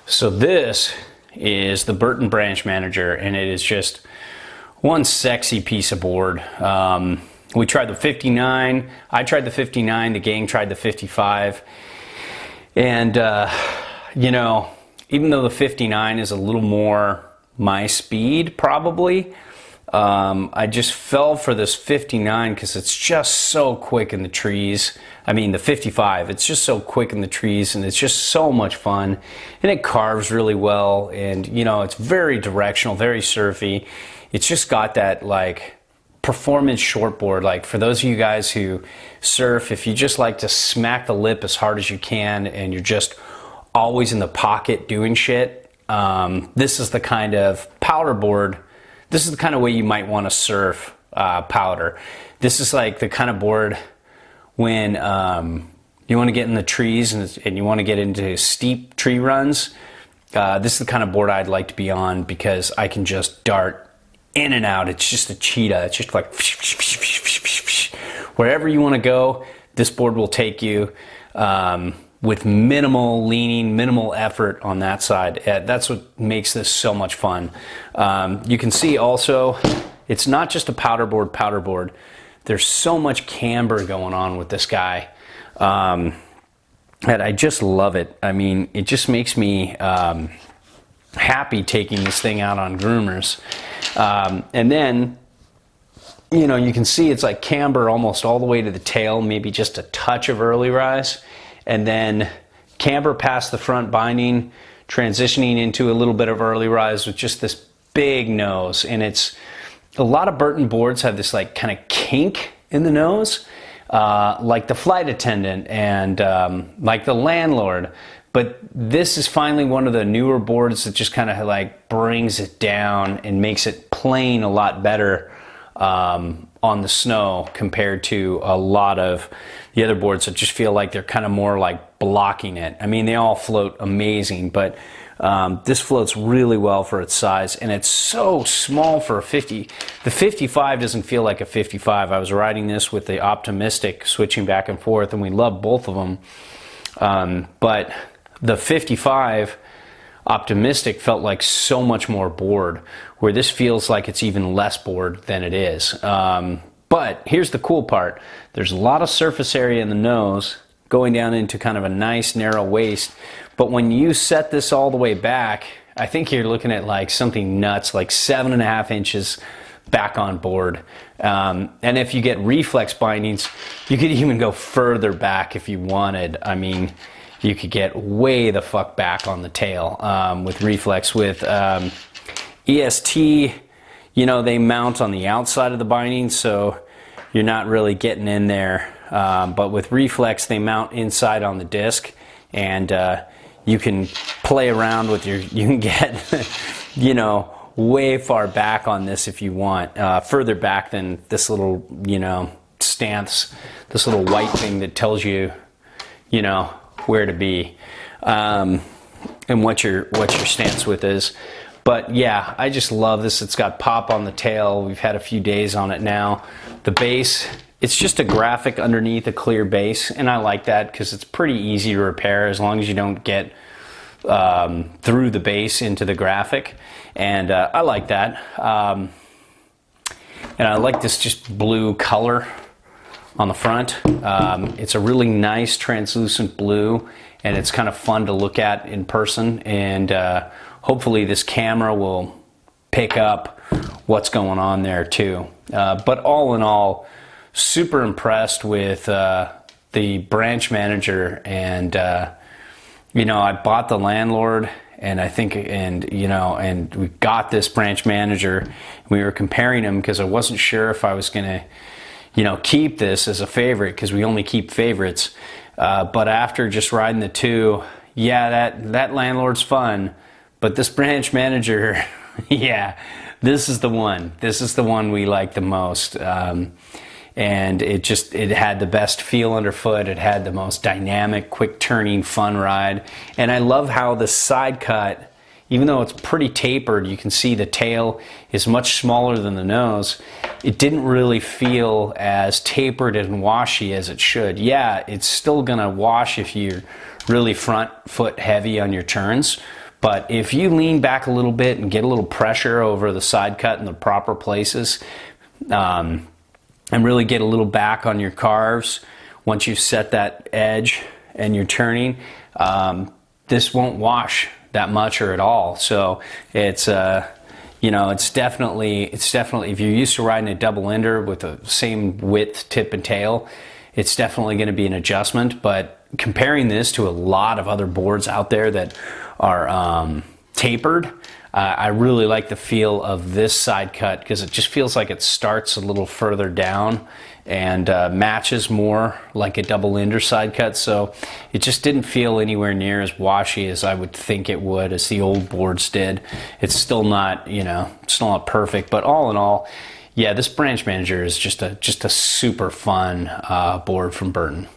So this is the Burton Branch Manager, and it is just one sexy piece of board. We tried the 59, I tried the 59, the gang tried the 55, and you know, even though the 59 is a little more my speed probably, I just fell for this 59 because it's just so quick in the trees. I mean the 55, it's just so quick in the trees, and it's just so much fun, and it carves really well, and you know, it's very directional, very surfy. It's just got that like performance shortboard. Like for those of you guys who surf, if you just like to smack the lip as hard as you can and you're just always in the pocket doing shit, this is the kind of powder board. This is the kind of way you might want to surf powder. This is like the kind of board when you want to get in the trees and you want to get into steep tree runs. This is the kind of board I'd like to be on because I can just dart in and out. It's just a cheetah. It's just like wherever you want to go, this board will take you with minimal leaning, minimal effort on that side. That's what makes this so much fun. You can see also, it's not just a powder board. There's so much camber going on with this guy that I just love it. I mean, it just makes me happy taking this thing out on groomers. And then, you know, you can see it's like camber almost all the way to the tail, maybe just a touch of early rise, and then camber past the front binding, transitioning into a little bit of early rise with just this big nose. And it's, a lot of Burton boards have this like kind of kink in the nose, like the flight attendant and like the landlord. But this is finally one of the newer boards that just kind of like brings it down and makes it plane a lot better on the snow compared to a lot of the other boards that just feel like they're kind of more like blocking it. I mean, they all float amazing, but this floats really well for its size, and it's so small for a 50. The 55 doesn't feel like a 55. I was riding this with the Optimistic, switching back and forth, and we love both of them. But the 55 Optimistic felt like so much more board, where this feels like it's even less board than it is. But here's the cool part. There's a lot of surface area in the nose going down into kind of a nice narrow waist. But when you set this all the way back, I think you're looking at like something nuts, like 7.5 inches back on board. And if you get reflex bindings, you could even go further back if you wanted. I mean, you could get way the fuck back on the tail with reflex. With EST, you know, they mount on the outside of the binding, so you're not really getting in there. But with reflex, they mount inside on the disc, and you can play around with your, you can get, you know, way far back on this if you want, further back than this little, you know, stance, this little white thing that tells you, you know, where to be and what your stance width is. But yeah, I just love this. It's got pop on the tail. We've had a few days on it now. The base, it's just a graphic underneath a clear base, and I like that because it's pretty easy to repair as long as you don't get through the base into the graphic, and I like that. And I like this just blue color on the front. It's a really nice translucent blue, and it's kind of fun to look at in person, and hopefully this camera will pick up what's going on there too. But all in all, super impressed with the Branch Manager, and you know, I bought the Landlord, and I think, and you know, and we got this Branch Manager. We were comparing them because I wasn't sure if I was gonna, you know, keep this as a favorite, because we only keep favorites. But after just riding the two, yeah, that Landlord's fun, but this Branch Manager, yeah, this is the one. This is the one we like the most. And it had the best feel underfoot. It had the most dynamic, quick turning, fun ride. And I love how the side cut, even though it's pretty tapered, you can see the tail is much smaller than the nose. It didn't really feel as tapered and washy as it should. Yeah, it's still gonna wash if you're really front foot heavy on your turns, But if you lean back a little bit and get a little pressure over the side cut in the proper places, and really get a little back on your carves, once you've set that edge and you're turning, this won't wash that much or at all. So it's you know, it's definitely if you're used to riding a double ender with the same width tip and tail, it's definitely going to be an adjustment. But comparing this to a lot of other boards out there that are tapered, I really like the feel of this side cut because it just feels like it starts a little further down and matches more like a double ender side cut. So it just didn't feel anywhere near as washy as I would think it would, as the old boards did. It's still not, you know, still not perfect, but all in all, yeah, this Branch Manager is just a super fun board from Burton.